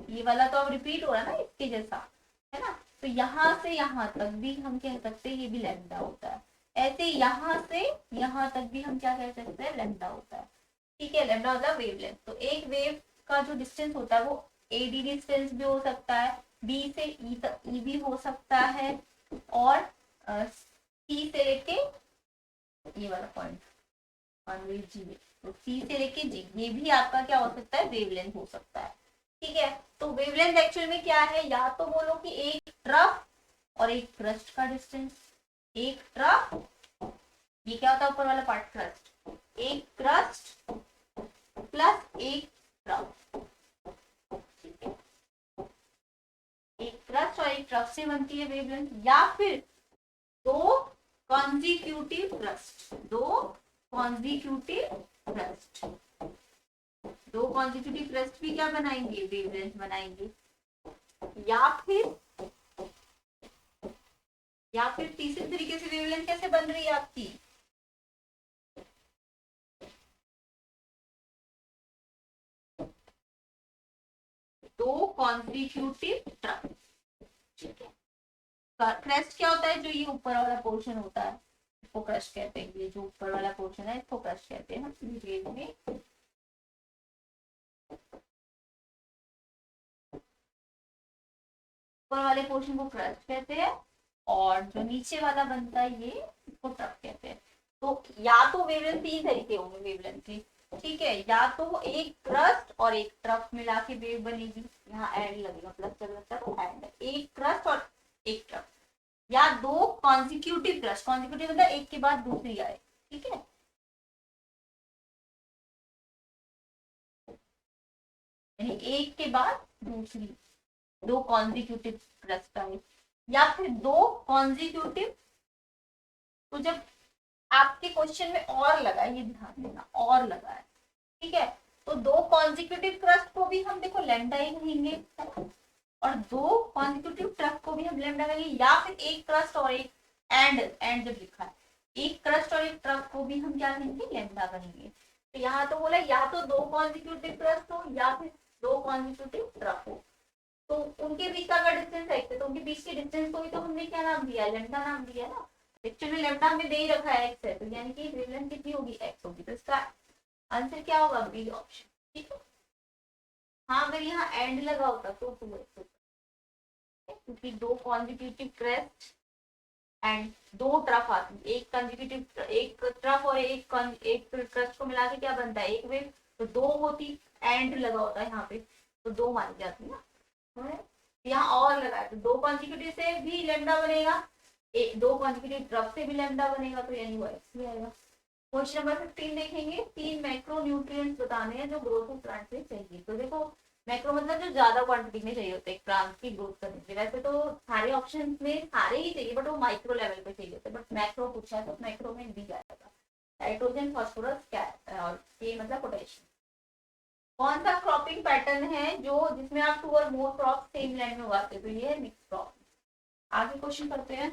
ये वाला तो अब रिपीट हो रहा है ना इसके जैसा, है ना। तो यहाँ से यहाँ तक भी हम कह सकते हैं ये भी लैम्डा होता है। ऐसे यहाँ से यहाँ तक भी हम क्या कह सकते हैं, लैम्डा होता है। ठीक है, लैम्डा मतलब वेवलेंथ। तो एक वेव का जो डिस्टेंस होता है वो एडी डिस्टेंस भी हो सकता है, बी से ई तक ई भी हो सकता है, और सी से लेके ये वाला पॉइंट जी, तो सी से लेके जी, ये भी आपका क्या हो सकता है, वेवलेंथ हो सकता है। ठीक है, तो वेवलेंथ एक्चुअल में क्या है, या तो बोलो कि एक ट्रफ और एक क्रस्ट का डिस्टेंस, एक ट्रफ, ये क्या होता है ऊपर वाला पार्ट क्रस्ट, एक क्रस्ट प्लस एक ट्रफ, एक क्रस्ट और एक ट्रफ से बनती है वेवलेंथ, या फिर दो कॉन्जिक्यूटिव क्रस्ट, दो कॉन्जिक्यूटिव क्रस्ट भी क्या बनाएंगे, वेवलेंथ बनाएंगे। या फिर तीसरे तरीके से वेवलेंथ कैसे बन रही है आपकी, दो कॉन्जिक्यूटिव ट्रफ। ठीक है, क्रेस्ट क्या होता है, जो ये ऊपर वाला पोर्शन होता है इसको क्रस्ट कहते हैं, ये जो ऊपर वाला पोर्शन है इसको क्रस्ट कहते हैं वेव में। ऊपर वाले पोर्शन को क्रस्ट कहते हैं और जो नीचे वाला बनता है ये इसको ट्रफ कहते हैं। तो या तो वेवलेंथ तीन तरीके होंगे वेवलेंथ के, ठीक है, या तो एक क्रस्ट और एक ट्रफ मिला के वेव बनेगी, यहाँ एंड लगेगा प्लस चल लगता है तो एंड, एक क्रस्ट और एक ट्रफ, या दो कॉन्जिक्यूटिव क्रस्ट, कॉन्जिक्यूटिव मतलब एक के बाद दूसरी आए, ठीक है, यानी एक के बाद दूसरी, दो कॉन्जिक्यूटिव क्रस्ट आए, या फिर दो कॉन्जिक्यूटिव, तो जब आपके क्वेश्चन में और लगा है, ये ध्यान देना और लगा है, ठीक है, तो दो कॉन्जिक्यूटिव क्रस्ट को भी हम देखो लैम्डा ही कहेंगे, और दो कॉन्जिक्यूटिव ट्रफ को भी हम लैम्डा कहेंगे, या फिर एक क्रस्ट और एक एंड जब लिखा है एक क्रस्ट और एक ट्रफ को भी हम क्या कहेंगे, लैम्डा कहेंगे। तो यहाँ तो बोला या तो दो कॉन्जिक्यूटिव क्रस्ट हो या फिर दो कॉन्जिक्यूटिव ट्रफ हो, तो उनके बीच का अगर डिस्टेंस है तो उनके बीच के डिस्टेंस को ही तो हमने क्या नाम दिया, लैम्डा नाम दिया ना, एक्चुअली लैम्डा हमें दे ही रखा है एक्स है, तो यानी कि वेवलेंथ कितनी होगी, एक्स होगी, तो इसका आंसर क्या होगा, बी ऑप्शन, ठीक है। हाँ अगर यहाँ एंड लगा होता तो टू एक्स होता, क्योंकि दो कॉन्जिक्यूटिव क्रेस्ट एंड दो ट्रफ आती, एक कॉन्जिक्यूटिव एक ट्रफ और एक क्रेस्ट को मिला के क्या बनता है, एक वेव, तो दो होती, एंड लगा होता है यहाँ पे, तो दो मानी जाती ना, यहाँ और लगा है तो दो कॉन्जिक्यूटिव से भी लेमडा बनेगा, दो कॉन्जिक्यूटिव ट्रफ से भी लेमडा बनेगा, तो यानी वो एक्स भी आएगा। क्वेश्चन नंबर 15 देखेंगे, 3 मैक्रो न्यूट्रिएंट्स बताने हैं जो ग्रोथ ऑफ प्लांट से चाहिए, तो देखो मैक्रो मतलब जो ज्यादा क्वांटिटी में चाहिए होते हैं प्लांट की ग्रोथ करने के लिए, वैसे तो सारे ऑप्शन में सारे ही चाहिए बट वो माइक्रो लेवल पे चाहिए होते हैं, बट मैक्रो पूछा है तो मैक्रो में दी जाएगा, नाइट्रोजन फास्फोरस और के मतलब पोटेशियम। कौन सा क्रॉपिंग पैटर्न है जो जिसमें आप 2 और मोर क्रॉप सेम लैंड में उगाते हैं, तो ये है मिक्स क्रॉप। आगे क्वेश्चन करते हैं,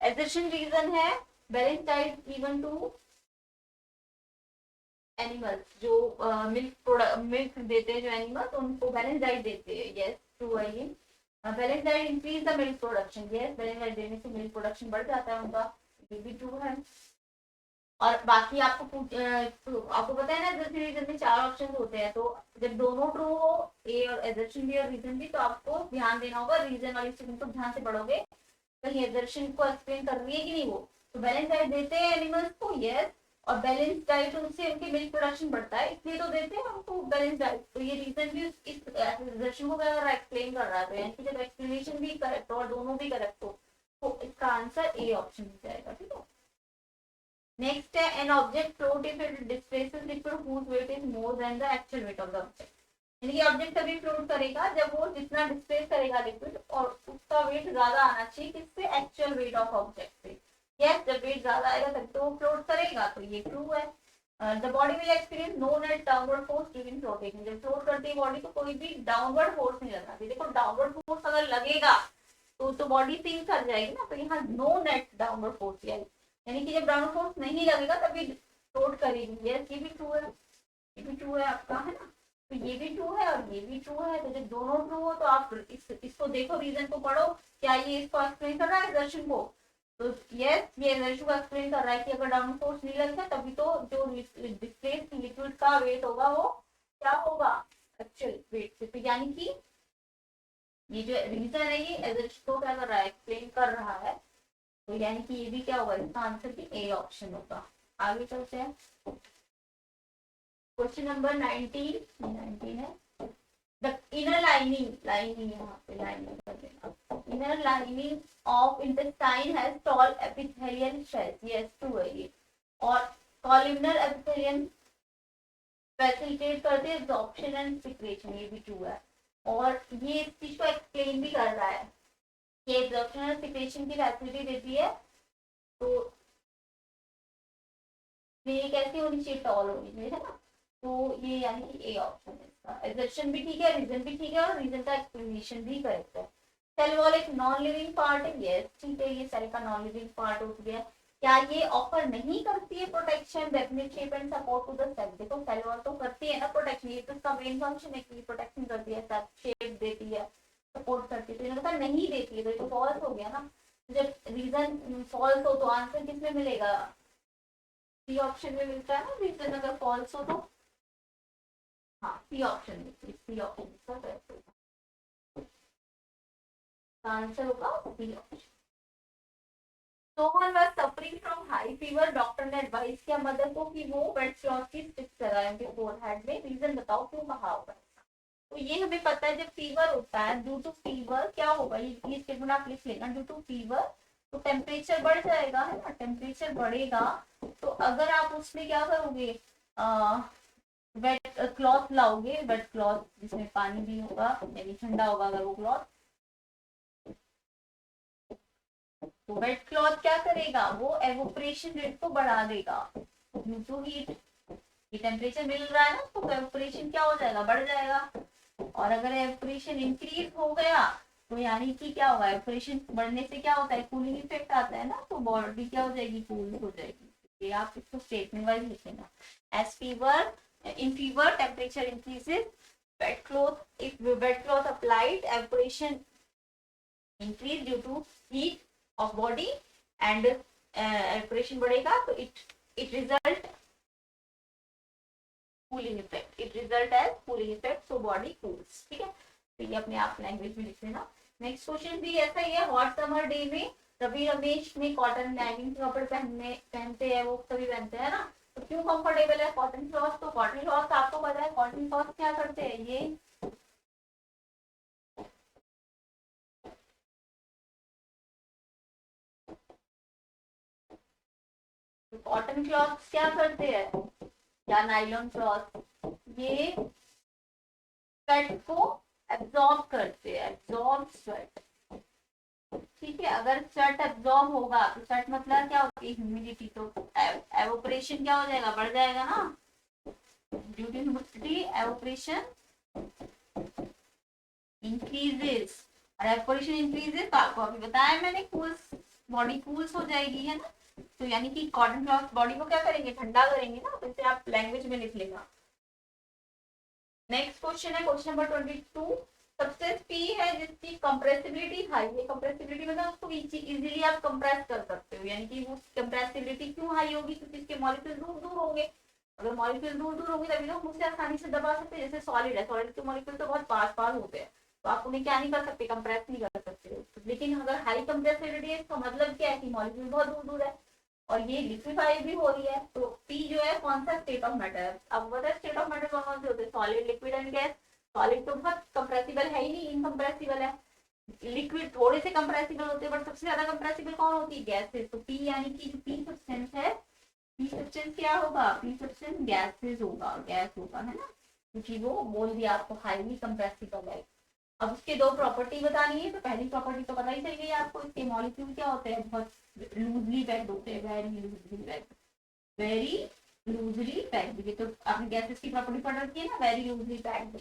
एजर्शन रीजन है balance diet given to animals, जो मिल्क देते हैं जो एनिमल्स उनको बैलेंस डाइट देते हैं, यस ट्रू है ये, balance diet increase the milk production, yes balance diet देने से मिल्क प्रोडक्शन बढ़ जाता है उनका, ये भी ट्रू है। और बाकी तो आपको पता है ना एजर्शन रीजन में 4 ऑप्शन होते हैं, तो जब दोनों ट्रू हो, ए और एजर्शन भी और रीजन भी, तो आपको ध्यान देना होगा रीजन वाली स्टेटमेंट को ध्यान से पढ़ोगे, कहीं एजर्शन को एक्सप्लेन कर रही है कि नहीं वो, तो बैलेंस डाइट देते हैं एनिमल्स को, यस, और बैलेंस डाइट उनसे उनकी मिल्क प्रोडक्शन बढ़ता है इसलिए तो देते हैं उनको बैलेंस डाइट, तो ये रीजन भी इस एजर्शन को क्या कर रहा है, एक्सप्लेन कर रहा है, तो यानी जब एक्सप्लेनेशन भी करेक्ट हो और दोनों भी करेक्ट हो तो इसका आंसर ए ऑप्शन हो जाएगा, ठीक है। नेक्स्ट है an object float if it displaces liquid whose weight is more than the actual weight of the object, यानी ऑब्जेक्ट तभी फ्लोट करेगा जब वो जितना डिस्प्लेस करेगा लिक्विड और उसका वेट ज्यादा आना चाहिए किससे, एक्चुअल वेट ऑफ ऑब्जेक्ट से, यस जब वेट ज्यादा आएगा तब तो वो फ्लोट करेगा, तो ये ट्रू है। The body will experience no net downward force during floating, जब फ्लोट करती है बॉडी तो कोई भी डाउनवर्ड फोर्स नहीं लगना, देखो डाउनवर्ड फोर्स अगर लगेगा तो बॉडी सिंक कर जाएगी ना, तो यहाँ नो नेट डाउनवर्ड फोर्स, यानी कि जब डाउनवर्ड फोर्स नहीं लगेगा तभी फ्लोट करेगी, यस ये भी ट्रू है, ये भी ट्रू है आपका, है ना, तो ये भी ट्रू है और ये भी ट्रू है, तो जब दोनों ट्रू हो तो आप इसको देखो, रीजन को पढ़ो, क्या ये इसको एक्सप्लेन कर रहा है दर्शन को, तो यस ये दर्शन को एक्सप्लेन कर रहा है कि अगर डाउन फोर्स नहीं लगता तभी तो जो डिस्प्लेस्ड लिक्विड का वेट होगा वो क्या होगा, एक्चुअल वेट से, तो यानी कि ये जो रीजन है ये एजर्शन को क्या कर रहा है, एक्सप्लेन कर रहा है, तो यानी कि ये भी क्या होगा, इसका आंसर भी ए ऑप्शन होगा। आगे चलते हैं, क्वेश्चन नंबर 19 है, the inner lining यहाँ पे लाइनिंग कर देना, inner lining of intestine has tall epithelial cells, yes true है ये, और columnar epithelium facilitate करते हैं absorption and secretion, ये भी true है, और ये इस चीज को एक्सप्लेन भी कर रहा है, ये absorption and secretion की फैसिलिटी देती है, तो ये कैसी होनी चाहिए, टॉल होनी चाहिए, है ना, तो ये यानी कि ए ऑप्शन है इसका, एजर्शन भी ठीक है, रीजन भी ठीक है और रीजन का एक्सप्लेनेशन भी करेक्ट है। सेल वॉल एक नॉन लिविंग पार्ट है, यस ठीक है, ये सेल का नॉन लिविंग पार्ट हो गया, क्या ये ऑफर नहीं करती है protection, definite shape and support to the cell, देखो सेल वॉल तो करती है ना प्रोटेक्शन, ये तो इसका मेन फंक्शन है कि प्रोटेक्शन करती है, शेप देती है, सपोर्ट करती है, तो इन्होंने कहा नहीं देती है तो ये तो फॉल्स हो गया ना, जब रीजन फॉल्स हो तो आंसर किसमें मिलेगा, सी ऑप्शन में मिलता है ना, रीजन अगर फॉल्स हो तो, हाँ सी ऑप्शन में, सी ऑप्शन इसका करेक्ट होगा, आंसर होगा C option. Sohan was suffering from high fever. Doctor ने एडवाइस किया मदर को कि वो वेट क्लॉथ की स्टिक्स लगाए उनके फोरहेड में. रीजन बताओ क्यों कहा होगा. तो ये हमें पता है जब फीवर होता है ड्यू टू फीवर क्या होगा, ये स्टेटमेंट आप लिख लेना. ड्यू टू फीवर तो टेम्परेचर बढ़ जाएगा है ना. टेम्परेचर बढ़ेगा तो अगर आप उसमें क्या करोगे, वेट क्लॉथ लाओगे, वेट क्लॉथ जिसमें पानी भी होगा यानी ठंडा होगा अगर वो क्लॉथ, तो वेट क्लॉथ क्या करेगा, वो एवोपरेशन रेट को बढ़ा देगा ड्यू टू हीट. ये टेम्परेचर मिल रहा है ना तो एवोपरेशन क्या हो जाएगा, बढ़ जाएगा. और अगर एवोपरेशन इंक्रीज हो गया तो यानी कि क्या होगा, एवोपरेशन बढ़ने से क्या होता है, कूलिंग इफेक्ट आता है ना, तो बॉडी क्या हो जाएगी, कूल हो जाएगी. ये आप इसको स्टेटमेंट वाइज लिखेना. As fever, in fever temperature increases, wet cloth, if wet cloth applied evaporation increase due to heat of body and evaporation बढ़ेगा तो it result cooling effect, it result as cooling effect, so body cools. ठीक है, तो ये अपने आप language में लिख लेना. नेक्स्ट क्वेश्चन भी ऐसा ही है. हॉट समर डे में रवि रमेश ने कॉटन लाइनिंग के कपड़े पहनते हैं, वो सभी पहनते हैं ना. तो क्यों कंफर्टेबल है कॉटन क्लॉथ, तो कॉटन क्लॉथ आपको पता है कॉटन क्लॉथ क्या करते हैं, ये कॉटन क्लॉथ क्या करते हैं या नाइलॉन क्लॉथ, ये स्वेट को एब्जॉर्ब करते हैं, एब्जॉर्ब स्वेट. ठीक है, अगर स्वेट एब्जॉर्ब होगा तो स्वेट मतलब क्या होती है, ह्यूमिडिटी, तो एवोपरेशन क्या हो जाएगा, बढ़ जाएगा ना. Due to humidity evaporation increases, और एवोपरेशन इंक्रीजेस तो आपको अभी बताया मैंने, कूल्स, बॉडी कूल्स हो जाएगी है ना. तो यानी कि कॉटन क्लॉथ बॉडी को क्या करेंगे, ठंडा करेंगे ना. तो इसे आप लैंग्वेज में लिख लेना. नेक्स्ट क्वेश्चन है क्वेश्चन नंबर 22. सब्सटेंस पी है जिसकी कंप्रेसिबिलिटी हाई है. कंप्रेसिबिलिटी मतलब उसको इजीली आप कंप्रेस कर सकते हो, यानी कि वो कंप्रेसिबिलिटी क्यों हाई होगी, क्योंकि इसके मॉलिक्यूल दूर दूर होंगे. अगर मॉलिक्यूल दूर दूर होंगे तभी लोग मुझसे आसानी से दबा सकते हैं. जैसे सॉलिड है, सॉलिड के मॉलिक्यूल तो बहुत पास पास होते हैं, तो आप उन्हें क्या नहीं कर सकते, कंप्रेस नहीं कर सकते. लेकिन अगर हाई कंप्रेसिबिलिटी है इसका मतलब क्या है कि मॉलिक्यूल बहुत दूर दूर है और ये लिक्विफाई भी हो रही है. तो पी जो है कौन सा स्टेट ऑफ मैटर है. अब बताए स्टेट ऑफ मैटर कौन कौन से होते हैं, solid, liquid and gas. Solid तो बहुत कंप्रेसिबल है ही नहीं, इनकम्प्रेसिबल है. लिक्विड थोड़े से कंप्रेसिबल होते हैं बट सबसे ज्यादा कंप्रेसिबल कौन होती है, गैसेस. तो पी यानी कि जो पी सब्सटेंस है, पी सब्सटेंस क्या होगा, पी सब्सटेंस गैसेस होगा, गैस होगा है ना, क्योंकि वो बोल दिया आपको हाईली कंप्रेसिबल है. अब उसके दो प्रॉपर्टी बतानी है. तो पहली प्रॉपर्टी तो पता ही चल गई आपको, इसके मॉलिक्यूल क्या होते हैं, बहुत लूजली पैक्ड होते हैं, very loosely packed, very loosely packed. ये तो आपने गैसेस की प्रॉपर्टी पढ़ रखी है ना, वेरी लूजली पैक्ड.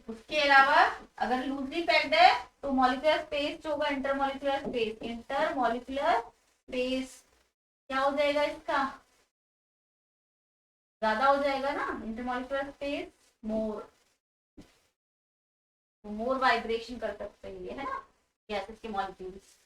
उसके अलावा अगर लूजली पैक्ड है तो मॉलिक्यूलर स्पेस जो होगा, इंटरमॉलिक्यूलर स्पेस, इंटरमॉलिक्यूलर स्पेस क्या हो जाएगा, इसका ज्यादा हो जाएगा ना. इंटरमॉलिक्यूलर स्पेस मोर, मोर वाइब्रेशन कर सकते हैं ये है ना, गैसेस के मॉलिक्यूल्स.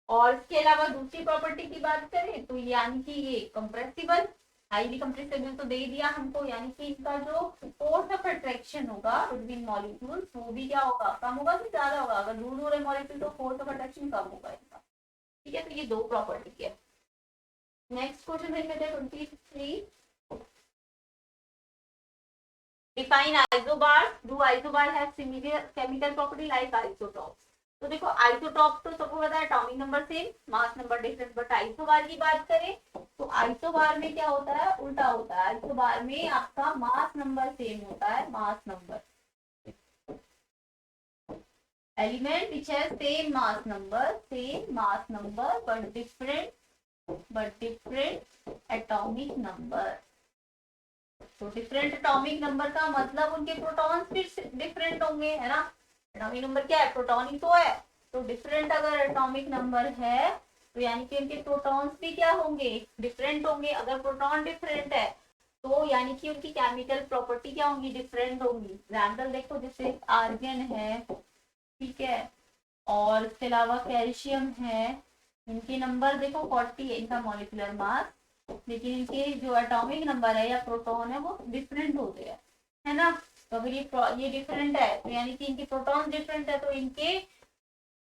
और इसके अलावा दूसरी प्रॉपर्टी की बात करें तो यानी कि ये कंप्रेसिबल, हाईली कंप्रेसिबल तो दे दिया हमको, यानी कि इसका जो फोर्स ऑफ अट्रैक्शन होगा बिटवीन मॉलिक्यूल्स वो भी क्या होगा, कम होगा कि ज्यादा होगा. अगर दूर दूर है मॉलिक्यूल तो फोर्स ऑफ अट्रैक्शन कम होगा इसका. ठीक है, तो ये दो प्रॉपर्टी है. नेक्स्ट क्वेश्चन देख लेते हैं 23. Define isobars. Do isobar have similar chemical property like isotopes? तो देखो आइसोटॉप तो सबको पता है, atomic number same, mass number different. But isobar की बात करें तो आइसोबार में क्या होता है, उल्टा होता है. आइसोबार में आपका मास नंबर सेम होता है, मास नंबर, एलिमेंट विच है same mass number but different atomic number. तो डिफरेंट एटॉमिक नंबर का मतलब उनके प्रोटॉन्स भी डिफरेंट होंगे है ना. एटॉमिक नंबर क्या है, प्रोटॉन ही तो है. तो डिफरेंट अगर एटॉमिक नंबर है तो यानी कि उनके प्रोटॉन्स भी क्या होंगे, डिफरेंट होंगे. अगर प्रोटॉन डिफरेंट है तो यानी कि उनकी केमिकल प्रॉपर्टी क्या होंगी, डिफरेंट होंगी. एग्जाम्पल देखो जैसे आर्गन है, ठीक है, और इसके अलावा कैल्शियम है, इनके नंबर देखो 40 है इनका मॉलिक्यूलर मास, लेकिन इनके जो एटॉमिक नंबर है या प्रोटॉन है वो डिफरेंट होते हैं है ना. तो अगर ये डिफरेंट है तो यानी कि इनके प्रोटॉन डिफरेंट है तो इनके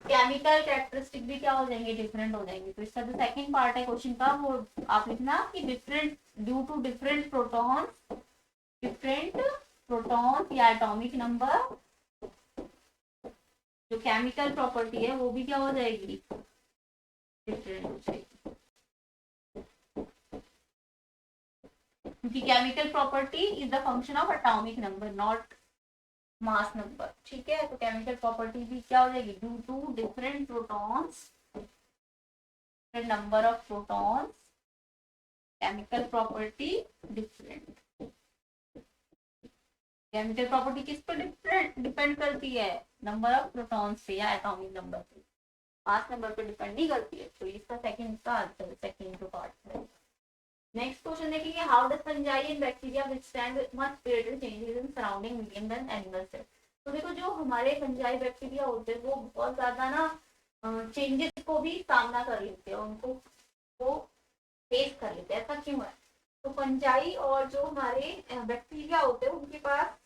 केमिकल कैरेक्टरिस्टिक भी क्या हो जाएंगे, डिफरेंट हो जाएंगे। तो इसका जो सेकंड पार्ट है क्वेश्चन का वो आप लिखना कि different due to different proton या एटॉमिक नंबर, जो केमिकल प्रॉपर्टी है वो भी क्या हो जाएगी, डिफरेंट हो जाएगी। क्योंकि chemical property is the function of atomic number not mass number, ठीक है। तो केमिकल प्रॉपर्टी भी क्या हो जाएगी, due to different protons, number of protons, chemical property different. Chemical property किस पर डिपेंड करती है, नंबर ऑफ प्रोटॉन्स से या एटॉमिक नंबर से, मास नंबर पे डिपेंड नहीं करती है। तो इसका सेकंड का आंसर, सेकंड जो पार्ट है। नेक्स्ट क्वेश्चन देखेंगे, how does fungi and bacteria withstand much greater changes in surrounding medium than animal cell. तो देखो जो हमारे फंजाई बैक्टीरिया होते हैं वो बहुत ज्यादा ना चेंजेस को भी सामना कर लेते हैं, उनको वो फेस कर लेते हैं। ऐसा क्यों है, तो फंजाई और जो हमारे बैक्टीरिया होते हैं उनके पास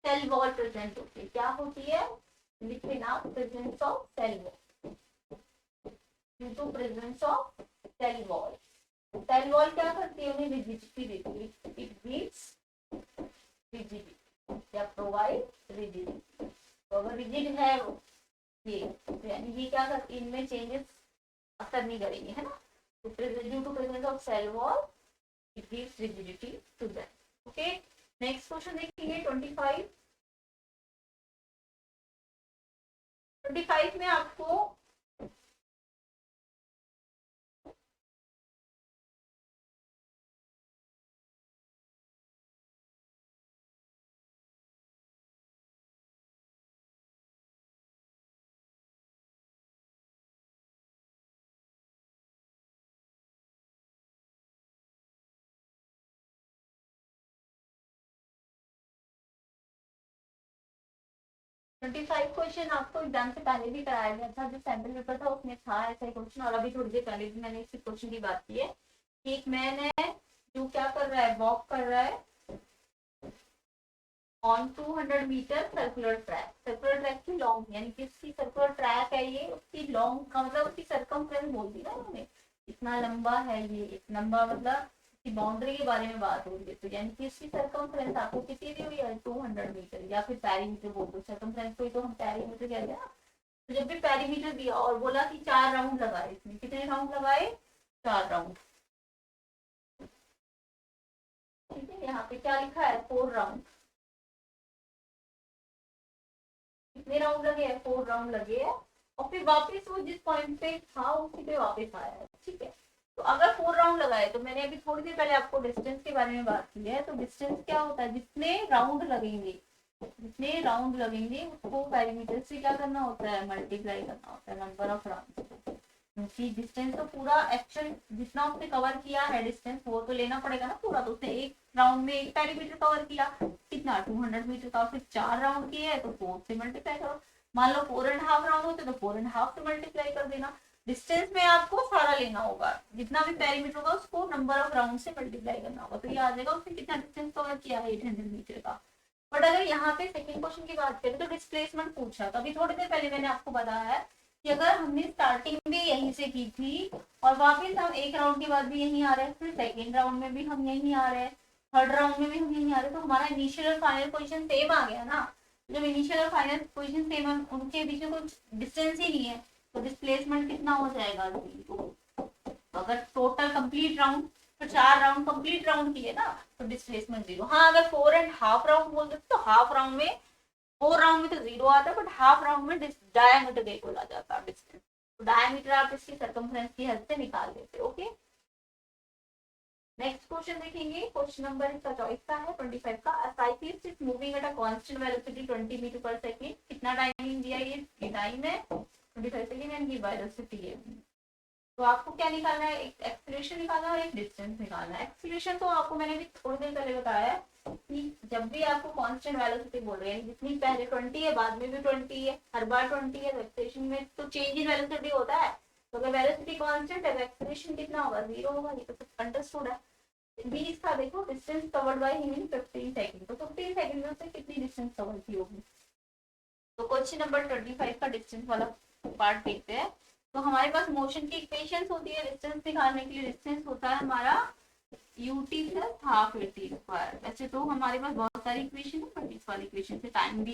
सेल वॉल प्रेजेंट होती है। क्या होती है, लिखे ना, presence of cell wall, due to presence of cell wall. Cell wall क्या करती है, उन्हें रिजिडिटी देती है, इट गिव्स रिजिडिटी या प्रोवाइड रिजिडिटी। तो अगर रिजिड है वो ये, तो यानी ये क्या करती है, इनमें चेंजेस असर नहीं करेंगे, है ना। तो due to presence of cell wall it gives rigidity to that. Okay, next question देखेंगे 25। 25 में आपको ट्वेंटी फाइव क्वेश्चन आपको एग्जाम से पहले भी कराया गया था, जो सैंपल पेपर था उसमें था ऐसा ही क्वेश्चन, और अभी थोड़ी देर पहले भी मैंने इसी क्वेश्चन की बात की है कि एक मैन है जो क्या कर रहा है, वॉक कर रहा है on 200 meter circular track. Circular track की लॉन्ग, यानी कि इसकी सर्कुलर ट्रैक है ये, उसकी लॉन्ग का मतलब उसकी सरकमफ्रेंस बोल दी ना उन्होंने, इतना लंबा है ये, इतना लंबा मतलब की बाउंड्री के बारे में बात हो रही है। तो यानी कि इसकी सरकमफ्रेंस आपको कितनी दी हुई है, 200 मीटर या फिर पेरीमीटर बोल दो, सरकमफ्रेंस को ही तो हम पेरीमीटर कहते हैं ना। तो जब भी पेरीमीटर दिया और बोला कि 4 राउंड लगाए, इसमें कितने राउंड लगाए, 4 राउंड, ठीक है। यहाँ पे क्या लिखा है, 4 राउंड, कितने राउंड लगे हैं, 4 राउंड लगे हैं। और फिर वापस वो जिस पॉइंट पे था उसी पे वापस आया है, ठीक है। तो अगर 4 राउंड लगाए, तो मैंने अभी थोड़ी देर पहले आपको डिस्टेंस के बारे में बात की है। तो डिस्टेंस क्या होता है, जितने राउंड लगेंगे, जितने राउंड लगेंगे उसको पेरीमीटर से क्या करना होता है, मल्टीप्लाई करना होता है नंबर ऑफ राउंड। क्योंकि डिस्टेंस तो पूरा एक्चुअल जितना उसने कवर किया है डिस्टेंस वो तो लेना पड़ेगा ना पूरा। तो उसने एक राउंड में एक पेरीमीटर कवर किया, कितना, 200 मीटर का, फिर 4 राउंड किए है तो 4 से मल्टीप्लाई करो। मान लो 4.5 राउंड होते तो 4.5 से मल्टीप्लाई कर देना। डिस्टेंस में आपको सारा लेना होगा, जितना भी पेरीमीटर होगा उसको नंबर ऑफ राउंड से मल्टीप्लाई करना होगा। तो ये आ जाएगा उसने कितना डिस्टेंस कवर किया है, 800 मीटर का। बट अगर यहाँ पे सेकंड क्वेश्चन की बात करें तो डिस्प्लेसमेंट पूछा, तो अभी थोड़ी देर पहले मैंने आपको बताया है कि अगर हमने स्टार्टिंग भी यहीं से की थी और वापस हम एक राउंड के बाद भी यहीं आ रहे हैं, फिर सेकेंड राउंड में भी हम यहीं आ रहे हैं, थर्ड राउंड में भी हम यहीं आ रहे हैं, तो हमारा इनिशियल और फाइनल पोजीशन सेम आ गया ना। जब इनिशियल और फाइनल पोजीशन सेम है, उनके बीच में कुछ डिस्टेंस ही नहीं है, तो डिस्प्लेसमेंट कितना हो जाएगा, अगर टोटल कंप्लीट राउंड, तो 4 राउंड कंप्लीट राउंड किए ना, तो डिस्प्लेसमेंट 0। हाँ अगर 4.5 राउंड बोल देते तो हाफ राउंड में, 4 राउंड में तो 0 आता है, बट हाफ राउंड में डायमीटर देखो आ जाता है डिस्टेंस। तो डायमीटर आप इसकी सर्कमफ्रेंस की हेल्प से निकाल लेते। ओके, नेक्स्ट क्वेश्चन देखेंगे, क्वेश्चन नंबर इसका चॉइस का है 25 का। A cyclist is moving at a constant velocity 20 meter per second. कितना टाइम दिया, ये टाइम है 25 सेकंड एंड ये वेलोसिटी है। तो आपको क्या निकालना है, एक एक्सीलरेशन निकालना है और एक डिस्टेंस निकालना है। एक्सीलरेशन तो आपको मैंने भी थोड़ी देर पहले बताया कि जब भी आपको कांस्टेंट वेलोसिटी बोल रहे हैं, जितनी पहले 20 है बाद में भी 20 है, हर बार 20 है, तो एक्सीलरेशन में तो चेंज इन वेलोसिटी होता है। तो अगर वेलोसिटी कांस्टेंट है तो एक्सीलरेशन कितना होगा, 0 होगा। ये तो अंडरस्टूड है। 20 का देखो distance covered by human 15 second, तो 15 सेकंड में से कितनी डिस्टेंस कवर की होगी। तो क्वेश्चन नंबर 25 का डिस्टेंस वाला पार्ट देखते हैं। तो हमारे पास मोशन की इक्वेशंस होती है डिस्टेंस दिखाने के लिए। डिस्टेंस होता है हमारा ut plus half at square. वैसे तो हमारे पास बहुत सारी इक्वेशन है, बट इस वाली इक्वेशन से टाइम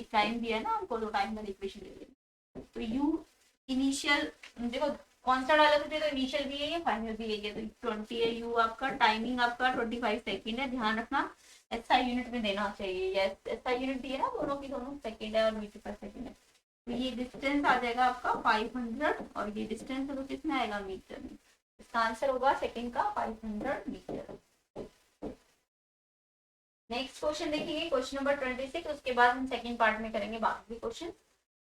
दिया है ना हमको, तो टाइम वाली इक्वेशन ले लेंगे। तो u इनिशियल, देखो कौन सा डाला था, तो इनिशियल भी है, फाइनल भी है। तो 20 है u आपका, टाइमिंग आपका 25 सेकंड है। ध्यान रखना एसआई यूनिट में देना चाहिए, या एसआई यूनिट दिए ना दोनों की, दोनों सेकंड है और मीटर पर सेकंड है। तो ये डिस्टेंस आ जाएगा आपका 500, और ये डिस्टेंस है तो कितना आएगा मीटर में। इसका आंसर होगा सेकंड का 500 मीटर। नेक्स्ट क्वेश्चन देखेंगे, क्वेश्चन नंबर 26। उसके बाद हम सेकंड पार्ट में करेंगे बाकी के क्वेश्चन।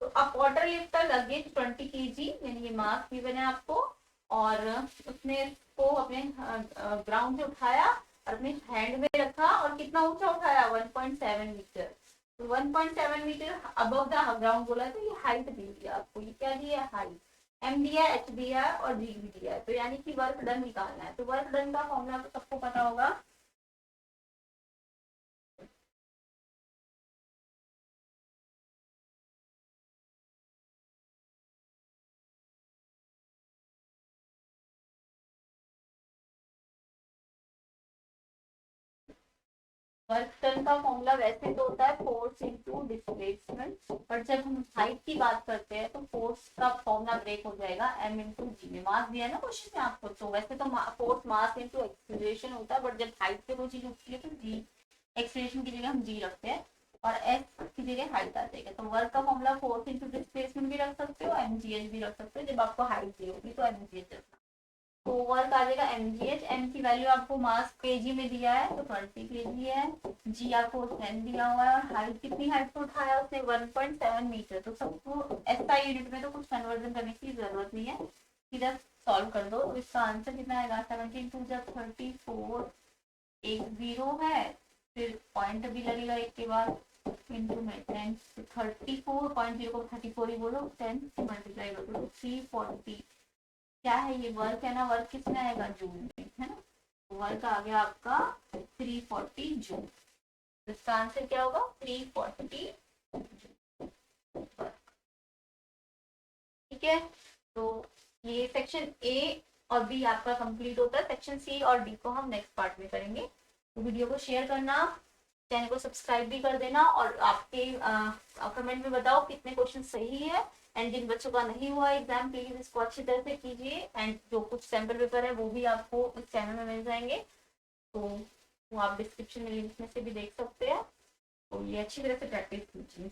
तो अ वाटर लिफ्टर लगेज 20 kg, यानी ये मास गिवन है आपको, और उसने इसको अपने ग्राउंड से उठाया और अपने हैंड में रखा, और कितना ऊंचा उठाया 1.7 मीटर। तो 1.7 मीटर अबव द ग्राउंड बोला, तो ये हाइट दी दिया आपको। ये क्या दिया है, हाइट। एम दिया है, एच दिया है और जी भी दिया है। तो यानी कि वर्क डन निकालना है। तो वर्क डन का फॉर्मूला तो सबको पता होगा, वर्क डन का फॉर्मूला वैसे तो होता है फोर्स इनटू डिस्प्लेसमेंट, पर जब हम हाइट की बात करते हैं तो फोर्स का फॉर्मूला ब्रेक हो जाएगा एम इंटू जी में। मास दिया है ना क्वेश्चन में आपको, तो वैसे तो फोर्स मास इंटू एक्सीलरेशन होता है, बट जब हाइट पे वो चीज होती है तो जी, एक्सीलरेशन की जगह हम जी रखते हैं और एस की जगह हाइट आ जाएगा। तो वर्क का फॉर्मूला फोर्स इंटू डिस्प्लेसमेंट भी रख सकते हो, एम जी एच भी रख सकते हो। जब आपको हाइट दी होगी तो एम जी एच रखना। तो वर्क आ जाएगा mgh। एम की वैल्यू आपको मास केजी में दिया है तो 20 kg है। जी आपको 10 दिया हुआ है, और हाइट कितनी हाइट पे उठाया उसने 1.7 मीटर। तो सबको एसआई यूनिट में तो कुछ कन्वर्जन करने की जरूरत नहीं है, सीधा सॉल्व कर दो। तो इसका आंसर कितना आएगा 17 जब 34 एक जीरो है, फिर पॉइंट भी लगेगा एक के बाद, इंटू में 10, 34.0 को 34 ही बोलो, 10 मल्टीप्लाई कर दो 340। क्या है ये वर्क है ना, वर्क किसमें आएगा जूल में, है ना। वर्क आ गया आपका 340 जूल। इसका आंसर क्या होगा 340 जूल। ठीक है, तो ये सेक्शन ए और बी आपका कंप्लीट होता है। सेक्शन सी और डी को हम नेक्स्ट पार्ट में करेंगे। तो वीडियो को शेयर करना, चैनल को सब्सक्राइब भी कर देना, और आपके कमेंट में बताओ कितने क्वेश्चन सही है। एंड जिन बच्चों का नहीं हुआ एग्जाम, प्लीज इसको अच्छी तरह से कीजिए। एंड जो कुछ सैम्पल पेपर है वो भी आपको इस चैनल में मिल जाएंगे, तो वो आप डिस्क्रिप्शन में लिंक में से भी देख सकते हैं। तो ये अच्छी तरह से प्रैक्टिस कीजिए।